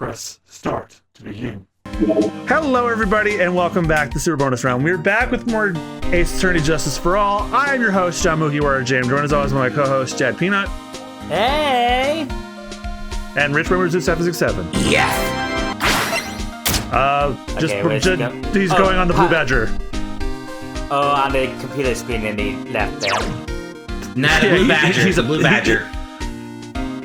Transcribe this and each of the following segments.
Press start to begin. Hello, everybody, and welcome back to Super Bonus Round. We're back with more Ace Attorney Justice for All. I am your host, John Mugiwara James, joined as always by my co-host, Chad Peanut. Hey! And Rich Wimmers at 767. Yeah! He's going on the Blue Badger. Oh, on the computer screen in the left there. Not the Blue Badger. He's a Blue Badger.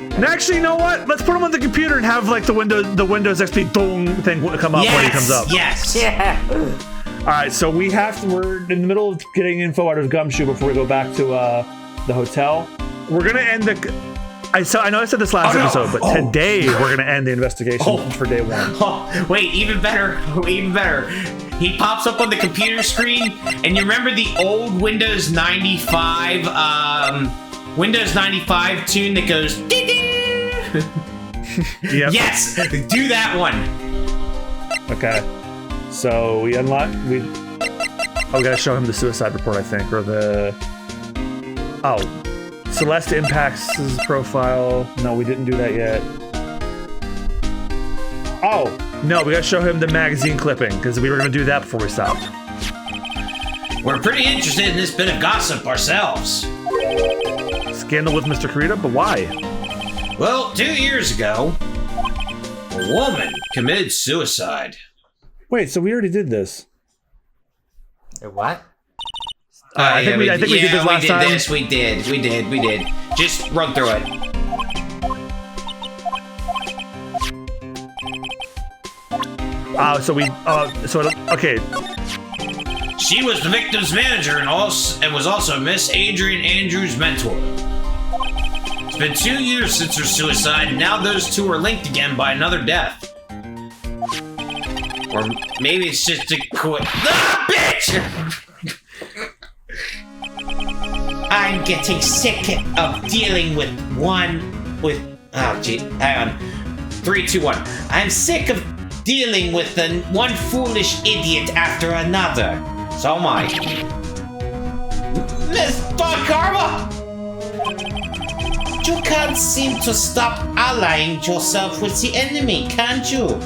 And actually, you know what? Let's put him on the computer and have like the Windows XP dong thing come up when he comes up. Yes. Yeah. All right, so we're in the middle of getting info out of Gumshoe before we go back to the hotel. We're gonna end I know I said this last episode, but today we're gonna end the investigation for day one. Oh, wait, even better. He pops up on the computer screen, and you remember the old Windows 95 tune that goes Yep. Yes, do that one. Okay. So we unlock we gotta show him the suicide report, I think, or the Celeste impacts his profile. No, we didn't do that yet. Oh, no, we gotta show him the magazine clipping, because we were gonna do that before we stopped. We're pretty interested in this bit of gossip ourselves. Scandal with Mr. Kurita, but why? Well, 2 years ago, a woman committed suicide. Wait, so we already did this. What? I think we did this last time. We did. Just run through it. Okay. She was the victim's manager and was also Miss Adrian Andrews' mentor. It's been 2 years since her suicide, and now those two are linked again by another death. Or maybe it's just a bitch! I'm getting sick of dealing with hang on. 3, 2, 1. I'm sick of dealing with one foolish idiot after another. So am I. Miss Von Karma! You can't seem to stop allying yourself with the enemy, can't you?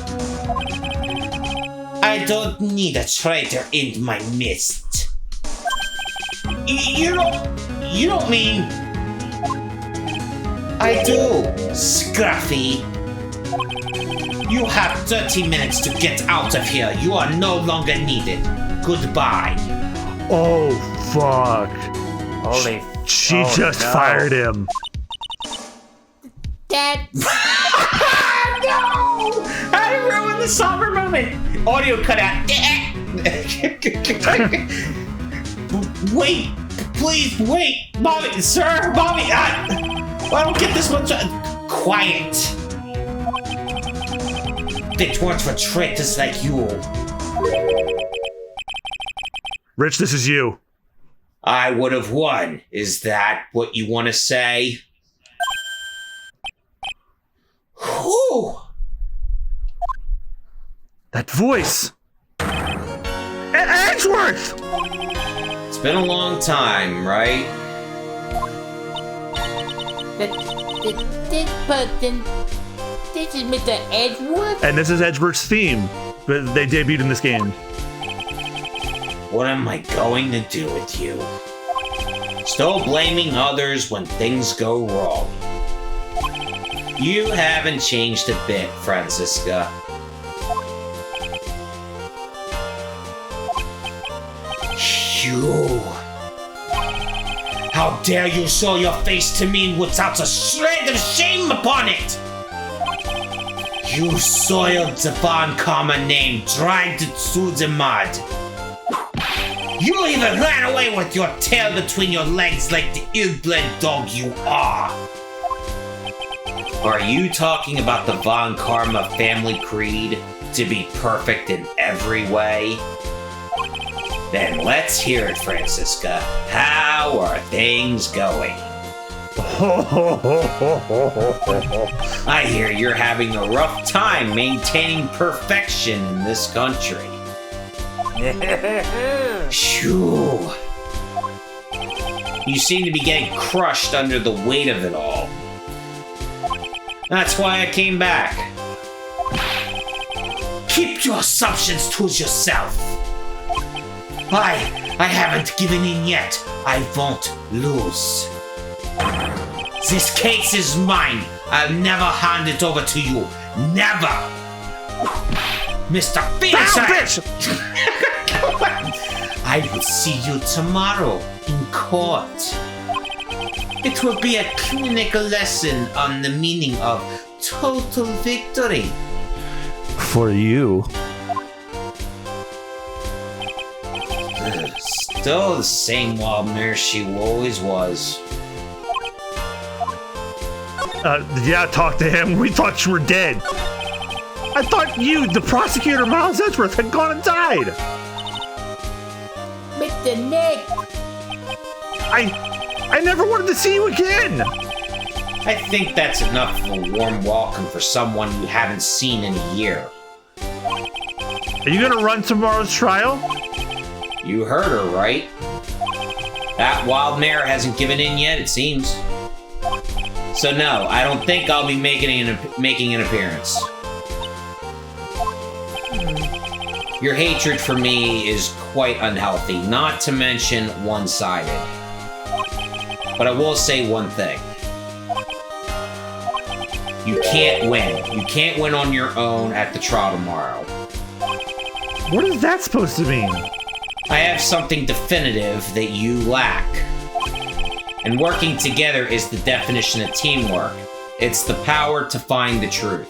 I don't need a traitor in my midst. You don't mean... I do, Scruffy. You have 30 minutes to get out of here. You are no longer needed. Goodbye. Oh, fuck. She just fired him. Dad. No! I ruined the somber moment. Audio cut out. Wait, please, wait. Mommy, sir, Mommy. I don't get this much. Quiet. It weren't for traitors like you. Rich, this is you. I would have won. Is that what you want to say? Whew. That voice! Edgeworth! It's been a long time, right? This is Mr. Edgeworth? And this is Edgeworth's theme that they debuted in this game. What am I going to do with you? Still blaming others when things go wrong. You haven't changed a bit, Francisca. You! How dare you show your face to me without a shred of shame upon it! You soiled the Von Karma name, dragged it through the mud. You even ran away with your tail between your legs like the ill-bred dog you are. Are you talking about the Von Karma family creed to be perfect in every way? Then let's hear it, Francisca. How are things going? I hear you're having a rough time maintaining perfection in this country. Phew. You seem to be getting crushed under the weight of it all. That's why I came back. Keep your assumptions to yourself. I haven't given in yet. I won't lose. This case is mine. I'll never hand it over to you. Never. Mr. Phoenix Wright. I will see you tomorrow in court. It will be a clinical lesson on the meaning of total victory. For you. Still the same wild mare she always was. Yeah, talk to him. We thought you were dead. I thought you, the prosecutor, Miles Edgeworth, had gone and died. Mr. Nick! I never wanted to see you again. I think that's enough of a warm welcome for someone you haven't seen in a year. Are you gonna run tomorrow's trial? You heard her, right? That wild mare hasn't given in yet, it seems. So no, I don't think I'll be making an appearance. Your hatred for me is quite unhealthy, not to mention one-sided. But I will say one thing. You can't win. You can't win on your own at the trial tomorrow. What is that supposed to mean? I have something definitive that you lack. And working together is the definition of teamwork. It's the power to find the truth.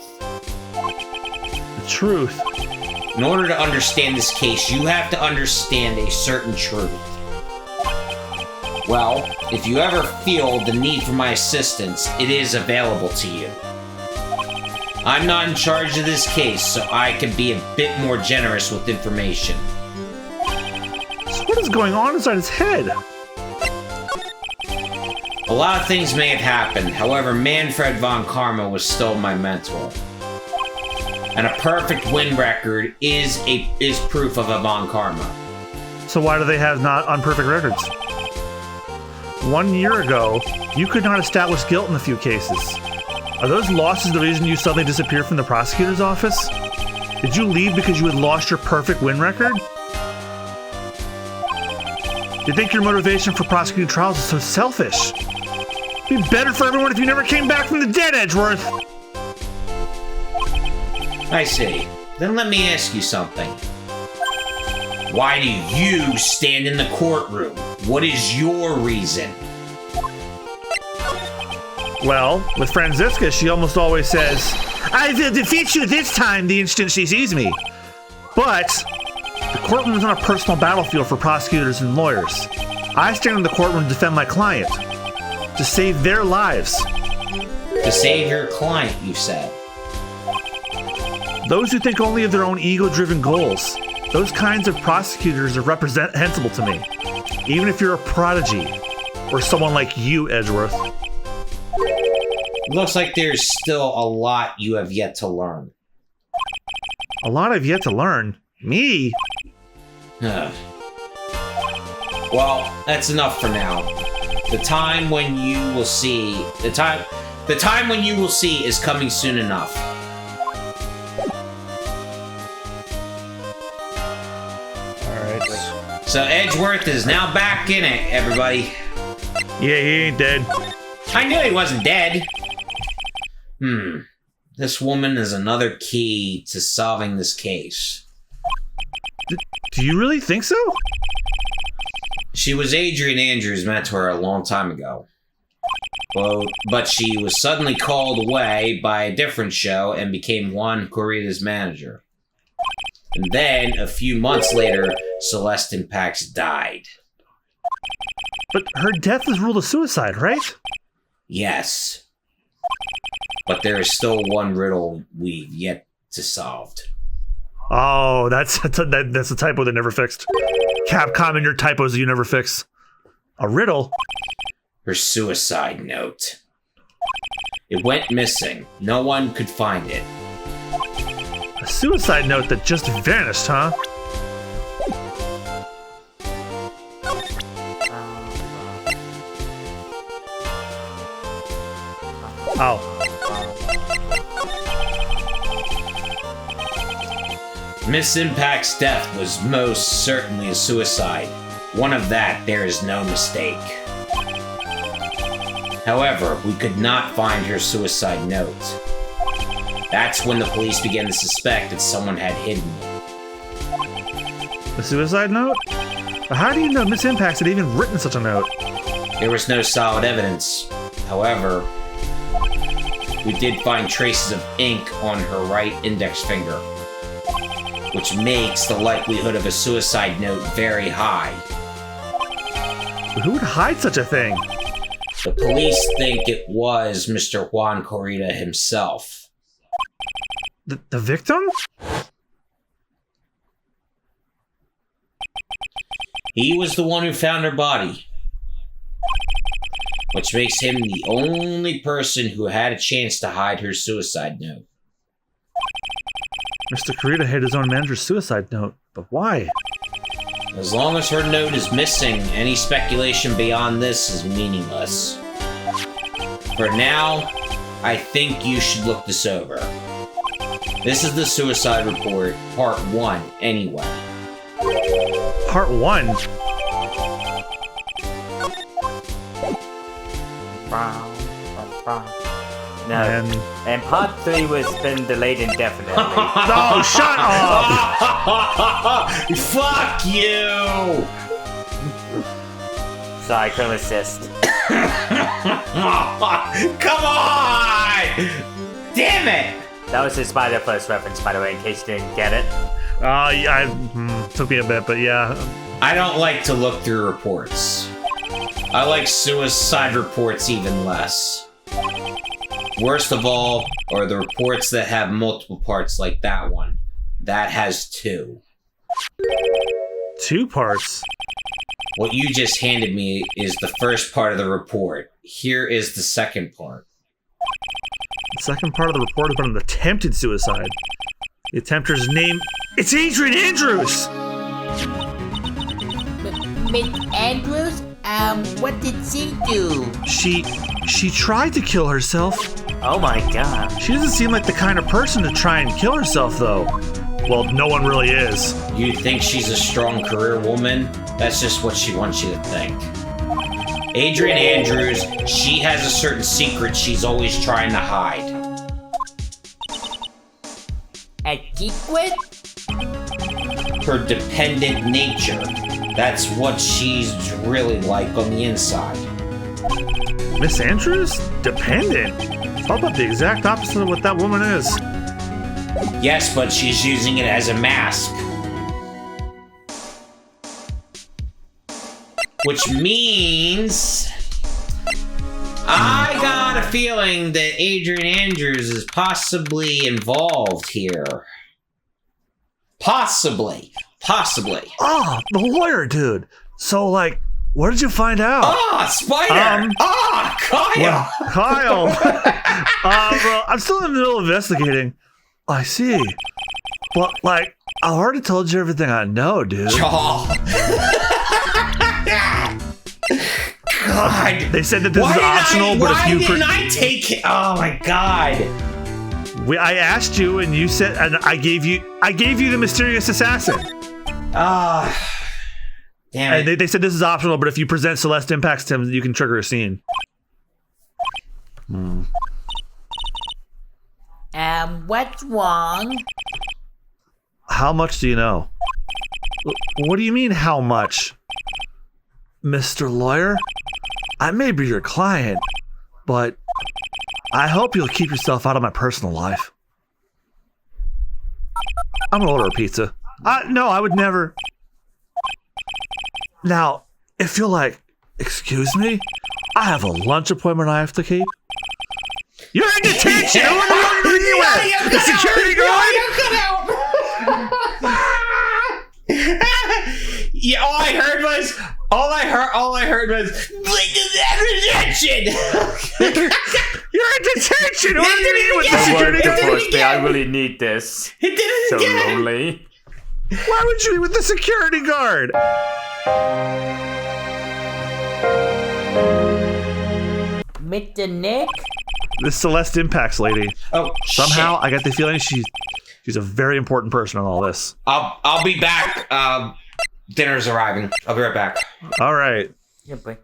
The truth? In order to understand this case, you have to understand a certain truth. Well, if you ever feel the need for my assistance, it is available to you. I'm not in charge of this case, so I can be a bit more generous with information. So what is going on inside his head? A lot of things may have happened, however, Manfred von Karma was still my mentor. And a perfect win record is proof of a von Karma. So why do they have not unperfect records? 1 year ago, you could not establish guilt in a few cases. Are those losses the reason you suddenly disappeared from the prosecutor's office? Did you leave because you had lost your perfect win record? Do you think your motivation for prosecuting trials is so selfish? It'd be better for everyone if you never came back from the dead, Edgeworth! I see. Then let me ask you something. Why do you stand in the courtroom? What is your reason? Well, with Franziska, she almost always says, "I will defeat you this time," the instant she sees me. But the courtroom is not a personal battlefield for prosecutors and lawyers. I stand in the courtroom to defend my client, to save their lives. To save your client, you said. Those who think only of their own ego-driven goals, those kinds of prosecutors are reprehensible to me, even if you're a prodigy, or someone like you, Edgeworth. Looks like there's still a lot you have yet to learn. A lot I've yet to learn? Me? Well, that's enough for now. The time when you will see is coming soon enough. Alright. So Edgeworth is now back in it, everybody. Yeah, he ain't dead. I knew he wasn't dead. This woman is another key to solving this case. Do you really think so? She was Adrian Andrews' mentor a long time ago. Well, but she was suddenly called away by a different show and became Juan Corrida's manager. And then, a few months later, Celeste Pax died. But her death was ruled a suicide, right? Yes. But there is still one riddle we've yet to solve. Oh, that's a typo they never fixed. Capcom and your typos that you never fix. A riddle? Her suicide note. It went missing. No one could find it. A suicide note that just vanished, huh? Oh. Miss Impact's death was most certainly a suicide. One of that, there is no mistake. However, we could not find her suicide note. That's when the police began to suspect that someone had hidden it. The suicide note? But how do you know Miss Impacts had even written such a note? There was no solid evidence. However, we did find traces of ink on her right index finger, which makes the likelihood of a suicide note very high. Who would hide such a thing? The police think it was Mr. Juan Corrida himself. The victim? He was the one who found her body, which makes him the only person who had a chance to hide her suicide note. Mr. Corrida hid his own manager's suicide note, but why? As long as her note is missing, any speculation beyond this is meaningless. For now, I think you should look this over. This is the suicide report, part 1, anyway. Part 1? No. And part 3 was been delayed indefinitely. Oh, shut up! Fuck you! Sorry, I couldn't assist. Come on! Damn it! That was his Spider-Verse reference, by the way, in case you didn't get it. Took me a bit, but yeah. I don't like to look through reports. I like suicide reports even less. Worst of all are the reports that have multiple parts like that one. That has 2. 2 parts? What you just handed me is the first part of the report. Here is the second part. The second part of the report about an attempted suicide. The attempter's name... It's Adrian Andrews! Miss Andrews? What did she do? She tried to kill herself. Oh my god. She doesn't seem like the kind of person to try and kill herself, though. Well, no one really is. You think she's a strong career woman? That's just what she wants you to think. Adrian Andrews, she has a certain secret she's always trying to hide. A secret? Her dependent nature. That's what she's really like on the inside. Miss Andrews? Dependent? How about the exact opposite of what that woman is? Yes, but she's using it as a mask. Which means... I got a feeling that Adrian Andrews is possibly involved here. Possibly. Oh, the lawyer dude. So, like, what did you find out? Spider! Kyle! Well, Kyle! Well, I'm still in the middle of investigating. I see. But, like, I already told you everything I know, dude. God. They said that this is optional, but if you... Why didn't I take it? Oh, my God. I asked you, and you said... And I gave you the mysterious assassin. Damn it. And they said this is optional, but if you present Celeste Impacts to him, you can trigger a scene. What's wrong? How much do you know? What do you mean, how much? Mr. Lawyer? I may be your client, but I hope you'll keep yourself out of my personal life. I'm gonna order a pizza. No, I would never. Now, if you're like, excuse me, I have a lunch appointment I have to keep. You're in detention! Who are you with? The security guard? Yeah, all I heard was detention. You're in detention! Who are you with the security guard? I really need this. It did it So again. lonely. Why would you be with the security guard? Mr. Nick? This Celeste Impacts lady. Oh, Somehow, I got the feeling She's a very important person in all this. I'll be back. Dinner's arriving. I'll be right back. All right. Yeah, boy.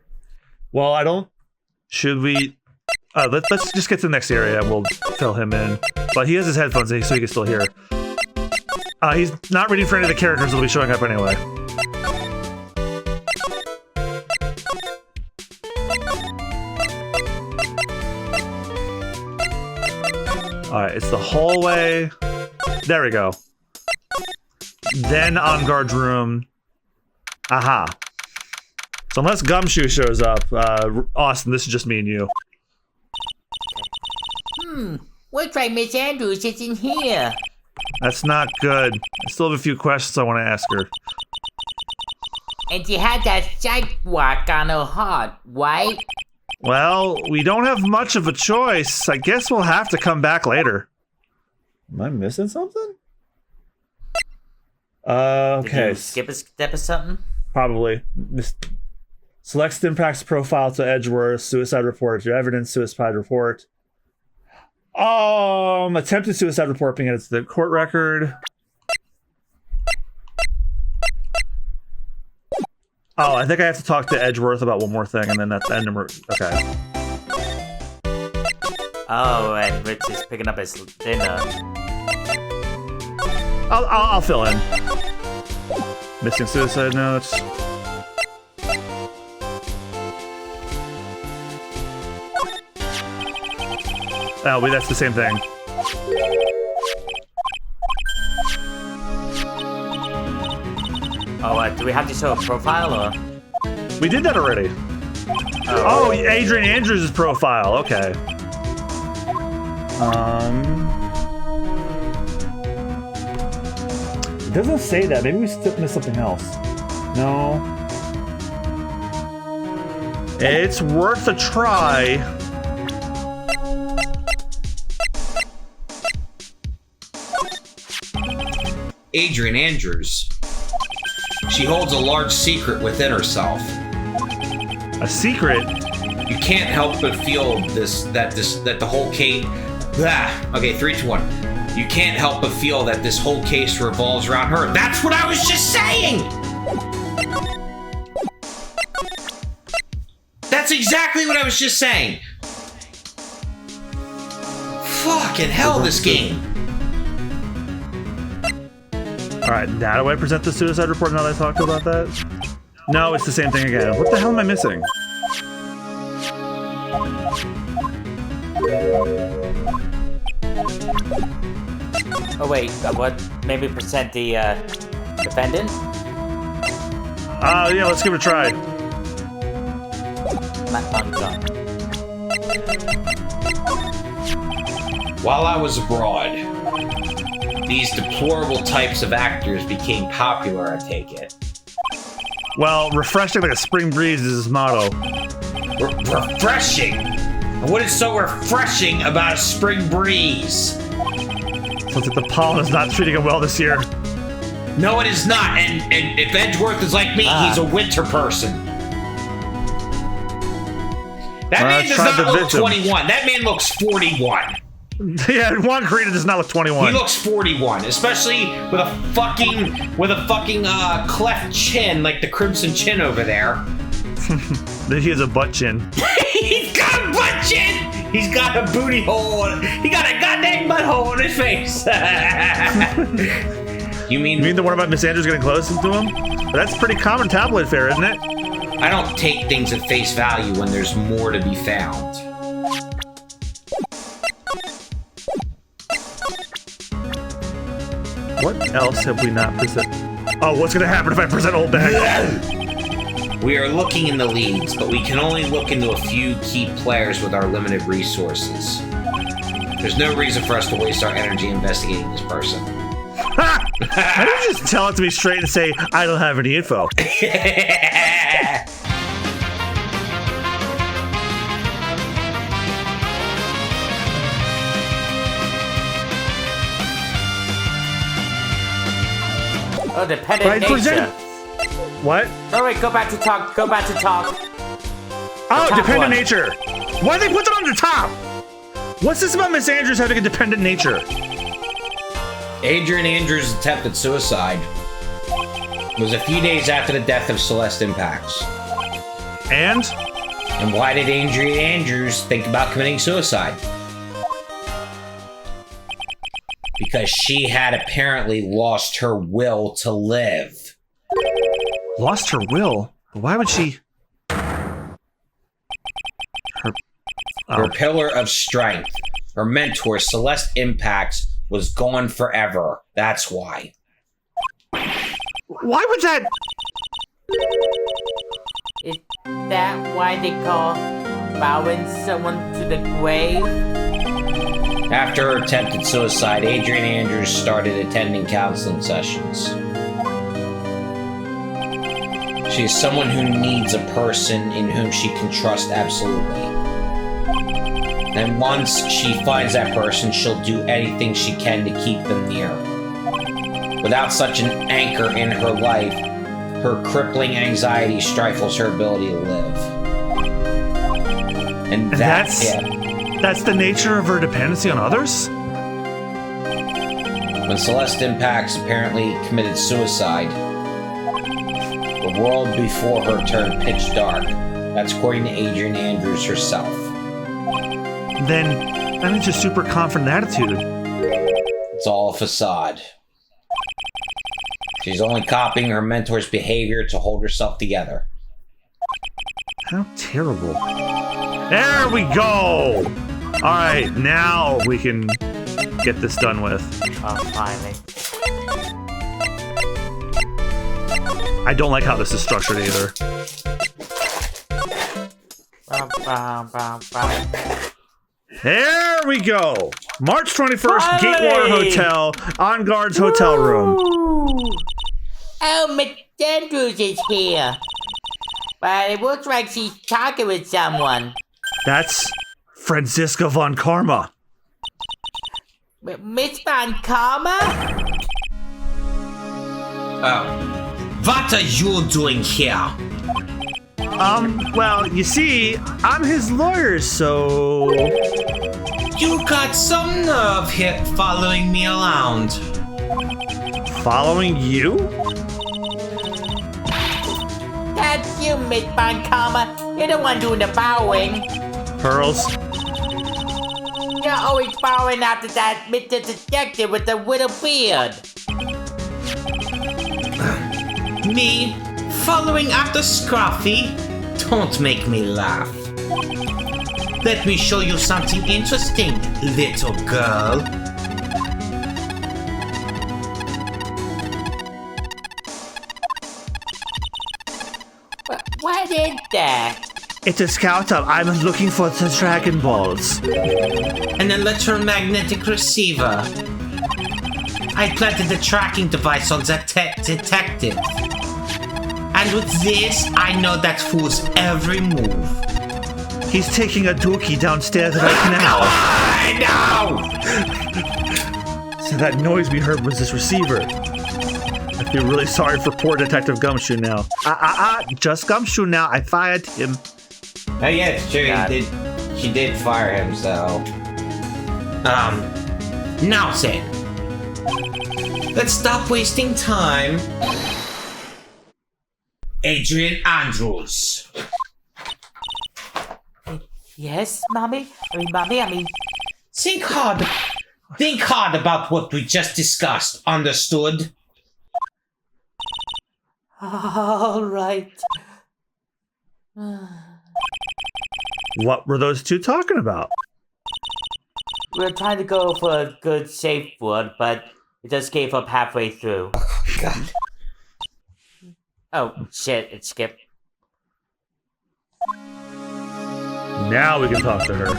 Well, should we? Let's just get to the next area and we'll fill him in. But he has his headphones in so he can still hear. He's not reading for any of the characters that'll be showing up anyway. Alright, it's the hallway. There we go. Then on guard's room. Aha. So unless Gumshoe shows up, Austin, this is just me and you. Looks like Miss Andrews isn't here. That's not good. I still have a few questions I want to ask her. And she had that sidewalk on her heart, right? Well, we don't have much of a choice. I guess we'll have to come back later. Am I missing something? Okay. Did you skip a step or something? Probably. Select Stimpak's profile to Edgeworth, suicide report, your evidence, suicide report. Attempted suicide report being added to the court record. Oh, I think I have to talk to Edgeworth about one more thing, and then that's the end number. Okay. Oh, and Rich is picking up his dinner. I'll fill in. Missing suicide notes. Oh, wait, that's the same thing. Oh, do we have to show a profile or? We did that already. Oh, Adrian Andrews' profile. Okay. It doesn't say that. Maybe we missed something else. No. It's worth a try. Adrian Andrews. She holds a large secret within herself. A secret? You can't help but feel that the whole case. Okay, 3, 2, 1. You can't help but feel that this whole case revolves around her. That's what I was just saying. That's exactly what I was just saying. Fucking hell, this game. Alright, now do I present the suicide report now that I talked about that? No, it's the same thing again. What the hell am I missing? Oh wait, what? Maybe present the defendant? Yeah, let's give it a try. Not thumbs up. While I was abroad, these deplorable types of actors became popular, I take it. Well, refreshing like a spring breeze is his motto. Refreshing? What is so refreshing about a spring breeze? Sounds like the pollen is not treating him well this year. No, it is not. And if Edgeworth is like me, he's a winter person. That man does not look 21. That man looks 41. Yeah, Juan Carita does not look 21. He looks 41, especially with a fucking cleft chin like the Crimson Chin over there. He has a butt chin. He's got a butt chin. He's got a booty hole. He got a goddamn butthole in his face. You mean the one about Miss Andrews getting close to him? That's pretty common tabloid fare, isn't it? I don't take things at face value when there's more to be found. What else have we not presented? Oh, what's gonna happen if I present Old Bag? We are looking in the leads, but we can only look into a few key players with our limited resources. There's no reason for us to waste our energy investigating this person. Ha! Why don't you just tell it to me straight and say, I don't have any info? Oh, dependent nature. What? Oh wait, go back to talk. Go back to talk. Oh, dependent nature. Why did they put that on the top? What's this about Miss Andrews having a dependent nature? Adrian Andrews' attempted suicide was a few days after the death of Celeste Impacts. And? And why did Adrian Andrews think about committing suicide? Because she had apparently lost her will to live. Lost her will? Why would she? Her pillar of strength, her mentor, Celeste Impacts, was gone forever. That's why. Why would that? Is that why they call bowing someone to the grave? After her attempted suicide, Adrian Andrews started attending counseling sessions. She is someone who needs a person in whom she can trust absolutely. And once she finds that person, she'll do anything she can to keep them near. Without such an anchor in her life, her crippling anxiety stifles her ability to live. And that's it. That's the nature of her dependency on others? When Celeste Impacts apparently committed suicide, the world before her turned pitch dark. That's according to Adrian Andrews herself. Then that means a super confident attitude. It's all a facade. She's only copying her mentor's behavior to hold herself together. How terrible. There we go! Alright, now we can get this done with. Oh, finally. I don't like how this is structured either. There we go! March 21st, Finally! Gatewater Hotel, On Guard's hotel room. Oh, Miss Andrews is here. But it looks like she's talking with someone. That's Franziska von Karma. Miss Von Karma? What are you doing here? Well, you see, I'm his lawyer, so... You got some nerve here following me around. Following you? That's you, Miss Von Karma. You're the one doing the bowing. Pearls? You're always bowing after that Mr. Detective with the little beard. Me? Following after Scruffy? Don't make me laugh. Let me show you something interesting, little girl. What is that? It's a scout up. I'm looking for the Dragon Balls. An electromagnetic receiver. I planted the tracking device on that detective. And with this, I know that fool's every move. He's taking a dookie downstairs right now. I know! So that noise we heard was this receiver. I feel really sorry for poor Detective Gumshoe now. Just Gumshoe now. I fired him. Oh yeah, it's true. She did fire him, so... Now then. Let's stop wasting time. Adrian Andrews. Yes, Mommy? I mean... Think hard. Think hard about what we just discussed. Understood? All right. What were those two talking about? We're trying to go for a good, safe word, but it just gave up halfway through. God. Oh, shit, it skipped. Now we can talk to her.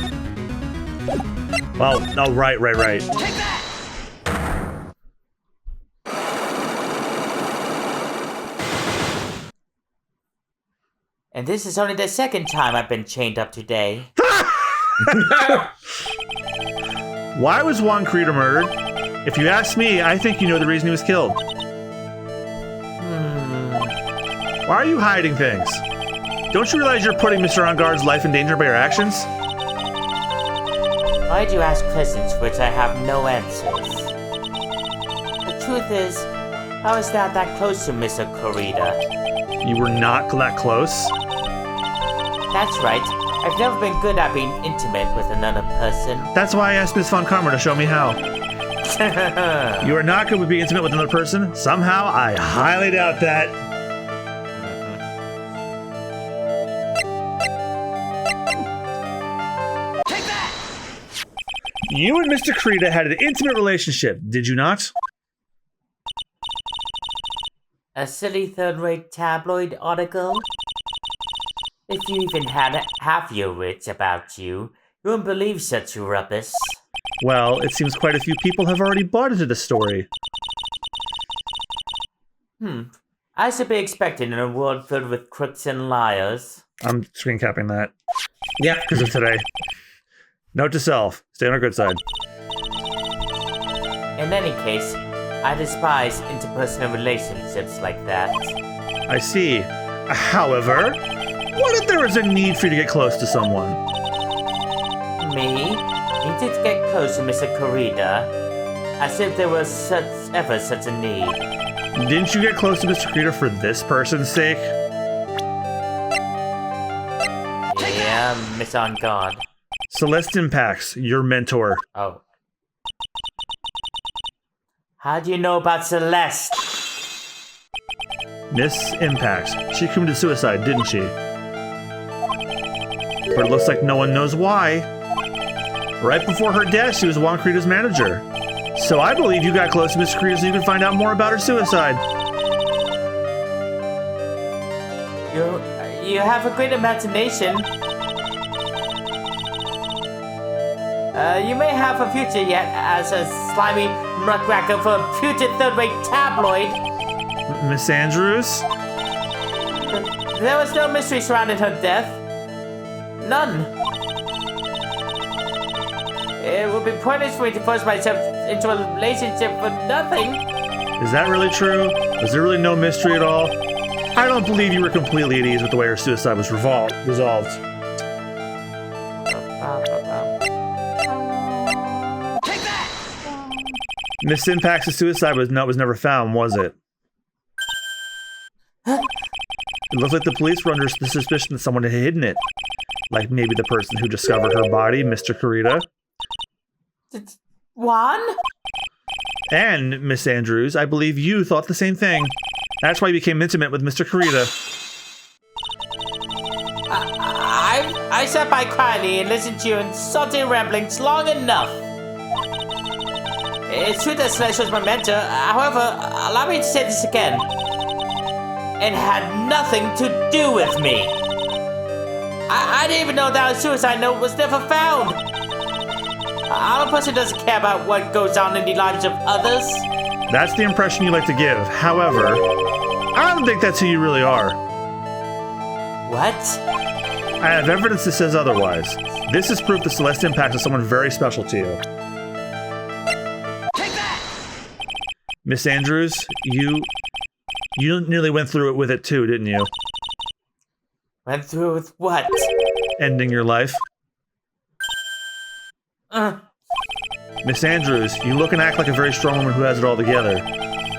Well, oh, right. And this is only the second time I've been chained up today. Why was Juan Creeder murdered? If you ask me, I think you know the reason he was killed. Why are you hiding things? Don't you realize you're putting Mr. Onguard's life in danger by your actions? Why do you ask questions for which I have no answers? truth is, I was not that close to Mr. Corita. You were not that close? That's right. I've never been good at being intimate with another person. That's why I asked Miss Von Karma to show me how. You are not good with being intimate with another person? Somehow, I highly doubt that. Take that! You and Mr. Corita had an intimate relationship, did you not? A silly third-rate tabloid article? If you even had half your wits about you, you wouldn't believe such rubbish. Well, it seems quite a few people have already bought into the story. I should be expecting in a world filled with crooks and liars. I'm screen capping that Yeah. because of today. Note to self, stay on our good side. In any case, I despise interpersonal relationships like that. I see. However, what if there is a need for you to get close to someone? Me? You did get close to Mr. Corita, as if there was ever such a need. Didn't you get close to Mr. Corita for this person's sake? Yeah, Miss On Guard. Celeste Impacts, your mentor. Oh. How do you know about Celeste? Miss Impacts. She committed suicide, didn't she? But it looks like no one knows why. Right before her death, she was Juan Corita's manager. So I believe you got close to Miss Corita so you can find out more about her suicide. You have a great imagination. You may have a future yet as a slimy muckraker for a future third-rate tabloid. Miss Andrews? There was no mystery surrounding her death. None. It would be pointless for me to force myself into a relationship for nothing. Is that really true? Was there really no mystery at all? I don't believe you were completely at ease with the way her suicide was resolved. Take that! Miss Impact's suicide was never found, was it? It looks like the police were under the suspicion that someone had hidden it. Like maybe the person who discovered her body, Mr. Corita. Juan? And, Miss Andrews, I believe you thought the same thing. That's why you became intimate with Mr. Corita. I sat by quietly and listened to your insulting ramblings long enough. It's true that Celeste was my mentor. However, allow me to say this again. It had nothing to do with me. I didn't even know that a suicide note was never found. I'm a person who doesn't care about what goes on in the lives of others. That's the impression you like to give. However, I don't think that's who you really are. What? I have evidence that says otherwise. This is proof that Celeste Impact is someone very special to you. Take that! Miss Andrews, you nearly went through it with it too, didn't you? Went through with what? Ending your life. Miss Andrews, you look and act like a very strong woman who has it all together.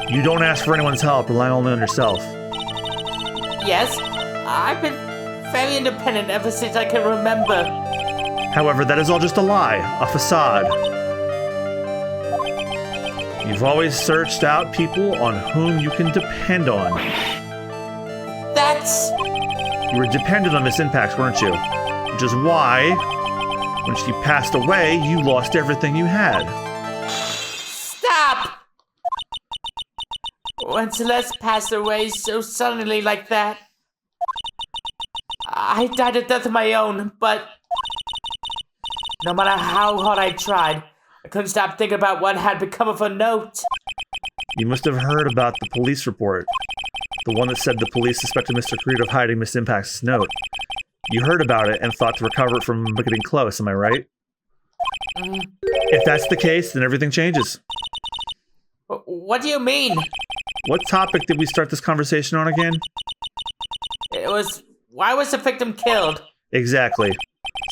You don't ask for anyone's help, relying only on yourself. Yes, I've been very independent ever since I can remember. However, that is all just a lie, a facade. You've always searched out people on whom you can depend on. That's... You were dependent on Miss Impacts, weren't you? Which is why, when she passed away, you lost everything you had. Stop! When Celeste passed away so suddenly like that, I died a death of my own, but no matter how hard I tried, I couldn't stop thinking about what had become of her note. You must have heard about the police report. The one that said the police suspected Mr. Creed of hiding Miss Impact's note. You heard about it and thought to recover it from getting close, am I right? If that's the case, then everything changes. What do you mean? What topic did we start this conversation on again? It was... Why was the victim killed? Exactly.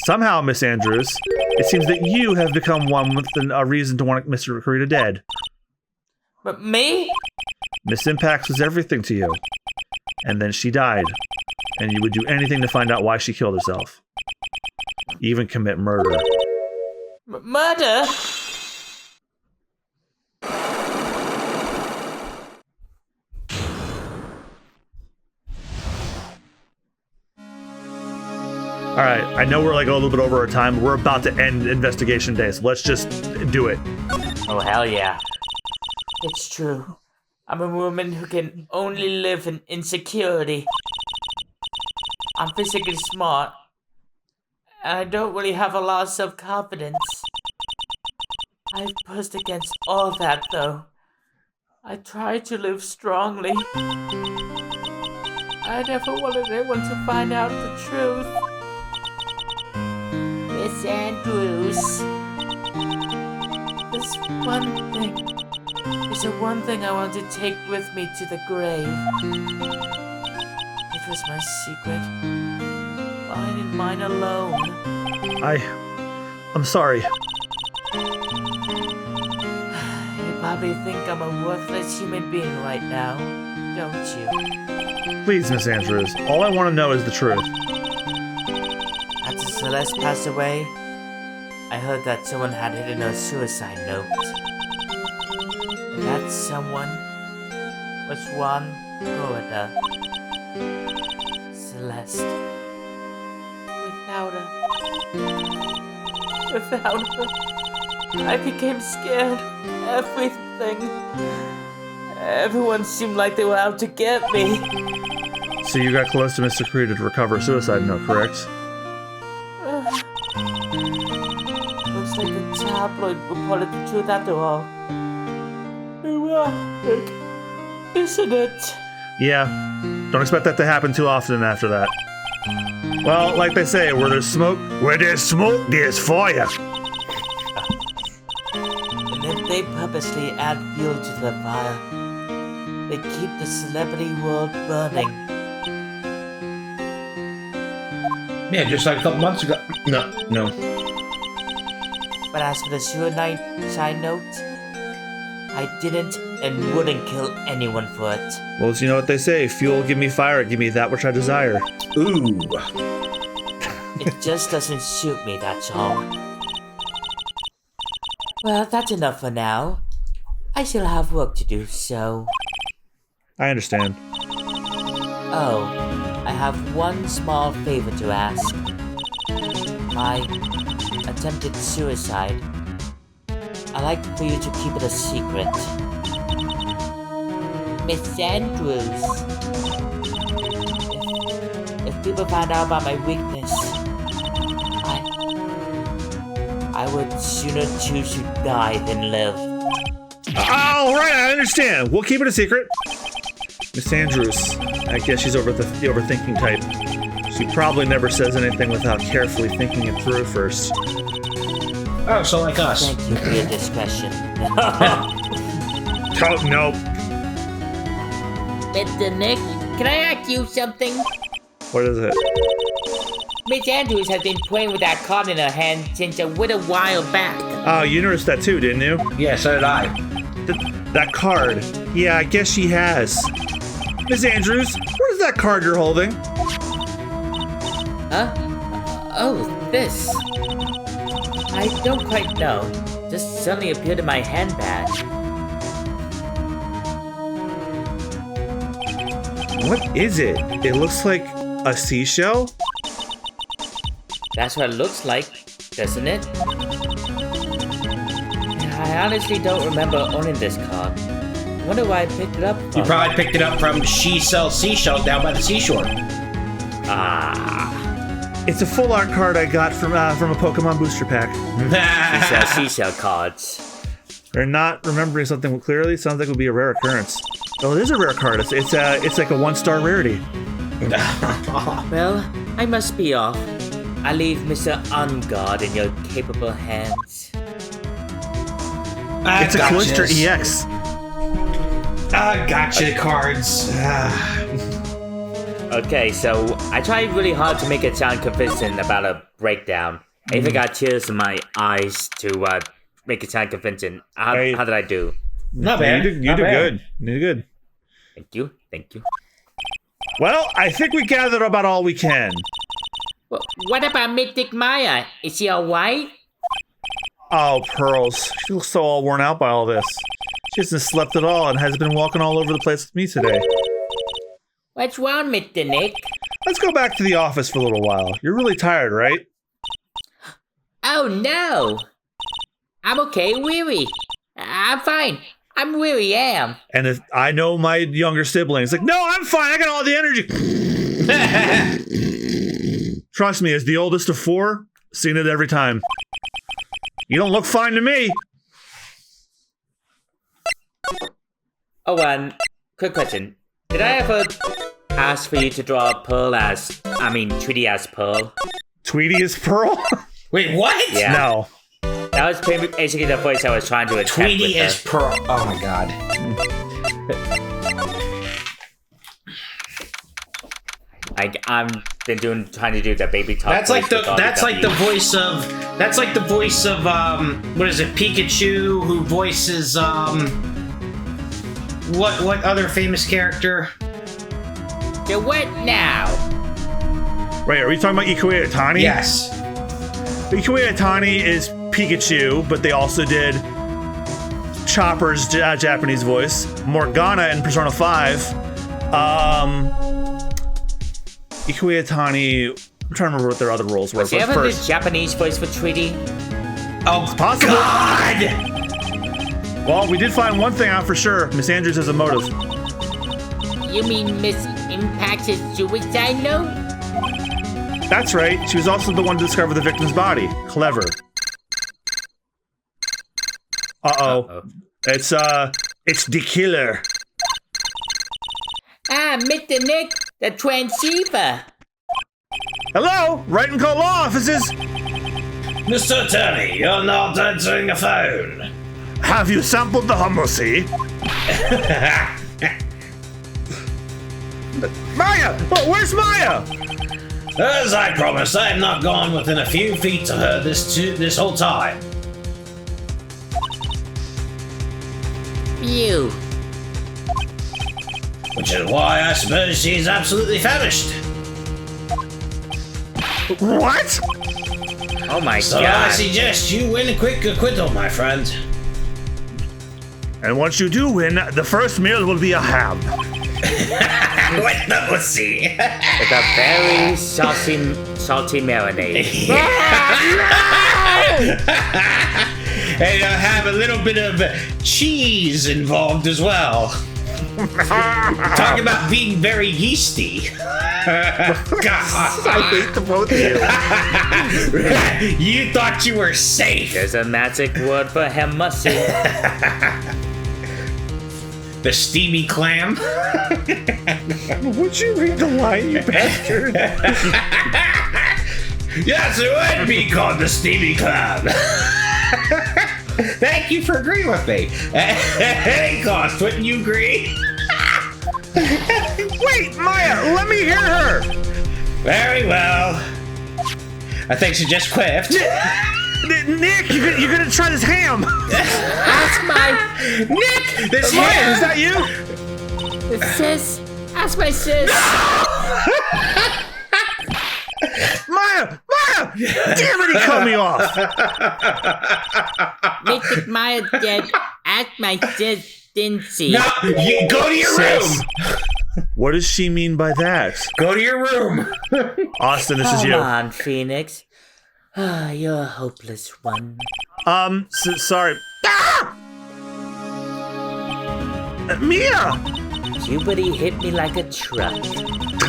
Somehow, Miss Andrews, it seems that you have become one with a reason to want Mr. Corita dead. Me? Miss Impact was everything to you. And then she died. And you would do anything to find out why she killed herself. Even commit murder. Murder? Alright, I know we're like a little bit over our time, but we're about to end investigation day, so let's just do it. Oh, hell yeah. It's true. I'm a woman who can only live in insecurity. I'm physically smart. And I don't really have a lot of self-confidence. I've pushed against all that, though. I try to live strongly. I never wanted anyone to find out the truth. Miss Andrews. There's the one thing I want to take with me to the grave. It was my secret. Mine and mine alone. I'm sorry. You probably think I'm a worthless human being right now, don't you? Please, Miss Andrews, all I want to know is the truth. After Celeste passed away, I heard that someone had hidden a suicide note. And that someone was one Corda. Celeste. Without her, I became scared. Everything. Everyone seemed like they were out to get me. So you got close to Mr. Creed to recover a suicide note, correct? Looks like the tabloid reported the truth after all. Ironic, isn't it? Yeah, don't expect that to happen too often after that. Well, like they say, where there's smoke, there's fire. And if they purposely add fuel to the fire, they keep the celebrity world burning. Yeah, just like a couple months ago. No. But as for the suicide note, I didn't and wouldn't kill anyone for it. Well, you know what they say, fuel give me fire, give me that which I desire. Ooh. It just doesn't suit me, that's all. Well, that's enough for now. I still have work to do, so... I understand. Oh, I have one small favor to ask. My attempted suicide. I'd like for you to keep it a secret. Miss Andrews. If people find out about my weakness, I would sooner choose to die than live. Alright, I understand. We'll keep it a secret. Miss Andrews, I guess she's the overthinking type. She probably never says anything without carefully thinking it through first. Oh, so like us. Thank you for your discretion. Oh, no. Mr. Nick, can I ask you something? What is it? Miss Andrews has been playing with that card in her hand since a little while back. Oh, you noticed that too, didn't you? Yeah, so did I. That card. Yeah, I guess she has. Miss Andrews, what is that card you're holding? Huh? Oh, this. I don't quite know. Just suddenly appeared in my handbag. What is it? It looks like a seashell? That's what it looks like, doesn't it? I honestly don't remember owning this card. Wonder why I picked it up from. You probably picked it up from She Sells Seashells down by the seashore. Ah. It's a full art card I got from a Pokemon booster pack. She sells seashell cards. They're not remembering something clearly. Sounds like it would be a rare occurrence. Oh, it is a rare card. It's like a 1-star rarity. Well, I must be off. I leave Mr. Ungod in your capable hands. It's a Callister EX. Gotcha cards. Okay, so I tried really hard to make it sound convincing about a breakdown. I even got tears in my eyes to make it sound convincing. How did I do? Not bad. You did good. You did good. Thank you. Well, I think we gathered about all we can. Well, what about Mystic Maya? Is she alright? Oh, Pearls. She looks so all worn out by all this. She hasn't slept at all and has been walking all over the place with me today. What's wrong, Mr. Nick? Let's go back to the office for a little while. You're really tired, right? Oh no! I'm okay, weary. I'm fine. I really am. And if I know my younger siblings, like, no, I'm fine. I got all the energy. Trust me, as the oldest of 4, seen it every time. You don't look fine to me. Oh, quick question. Did I ever ask for you to draw Tweety as Pearl? Tweety is Pearl? Wait, what? Yeah. No. That was basically the voice I was trying to attempt. Tweety is Pearl. Oh my god. I'm been trying to do the baby talk. That's like the voice of what is it, Pikachu, who voices what other famous character? The what now? Wait, are we talking about Ikuya Atani? Yes. Ikuya Atani is Pikachu, but they also did Chopper's Japanese voice, Morgana in Persona 5. Ikuya Atani, I'm trying to remember what their other roles were. Was there ever the Japanese voice for Tweety? Oh, it's possible. God! Well, we did find one thing out for sure. Miss Andrews has a motive. You mean Miss Impact's suicide note? That's right. She was also the one to discover the victim's body. Clever. Uh-oh. It's the killer. Ah, Mr. Nick, the transceiver. Hello? Wright and Co. Law Offices. Mr. Attorney, you're not answering the phone. Have you sampled the hummusy? Maya! Oh, where's Maya? As I promised, I have not gone within a few feet of her this whole time. Phew. Which is why I suppose she's absolutely famished. What? Oh my So god. I suggest you win a quick acquittal, my friend. And once you do win, the first meal will be a ham. What the pussy? With a very salty marinade. And I have a little bit of cheese involved as well. Talk about being very yeasty. God. I hate the both of you. You thought you were safe. There's a magic word for hammussy. The steamy clam. Would you read the line, you bastard? Yes, it would be called the steamy clam. Thank you for agreeing with me. At any cost, wouldn't you agree? Wait, Maya, let me hear her. Very well. I think she just quiffed. Nick, you're gonna try this ham. Ask my Nick, this Maya, ham. is that you? sis. Ask my sis. Maya! Damn it, he cut me off. Mystic Maya dead. Ask my sis, didn't she? No, you go to your Sis. room. What does she mean by that? Go to your room. Austin, this is Come you. on, Phoenix. Ah, you're a hopeless one. Sorry. Ah! Mia! Puberty hit me like a truck.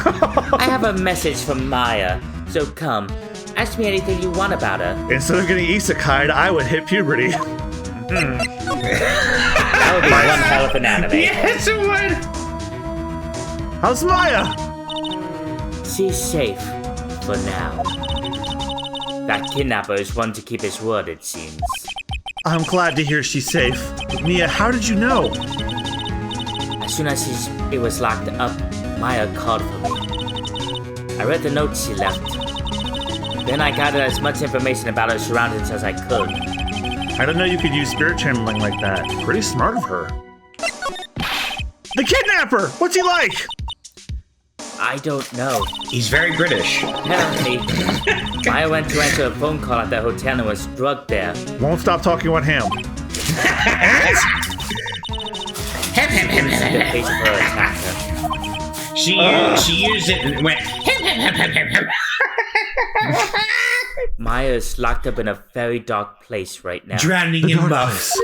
I have a message from Maya, so come, ask me anything you want about her. Instead of getting isekai'd, I would hit puberty. That would be one hell of an anime. Yes, it would. How's Maya? She's safe, for now. That kidnapper is one to keep his word, it seems. I'm glad to hear she's safe. Mia, how did you know? As soon as it was locked up, Maya called for me. I read the note she left. Then I gathered as much information about her surroundings as I could. I don't know you could use spirit channeling like that. Pretty smart of her. The kidnapper! What's he like? I don't know. He's very British. Apparently, Maya went to answer a phone call at the hotel and was drugged there. Won't stop talking about him. The case of her attacker. She used it and went. Maya is locked up in a very dark place right now. Drowning in muffs.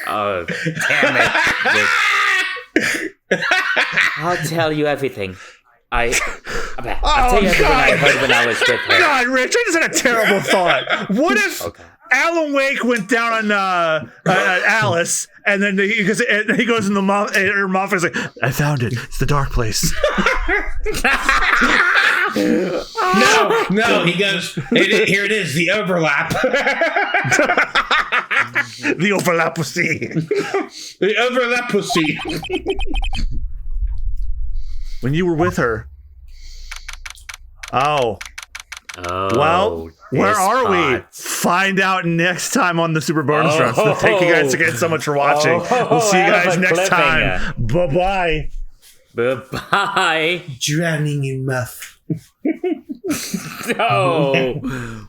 Oh, damn it. I'll tell you everything. I'll tell you everything I heard when I was with her. God, Rich, I just had a terrible thought. What if Alan Wake went down on Alice, and then he goes in the her mouth and is like, I found it. It's the dark place. No, he goes, here it is, the overlap. The overlap pussy. The overlap pussy. When you were with her. Oh. Well, where are we? Find out next time on the Super Bonus Run. So thank you guys again so much for watching. We'll see you guys next time. Bye-bye. Bye-bye. Drowning in muff. No.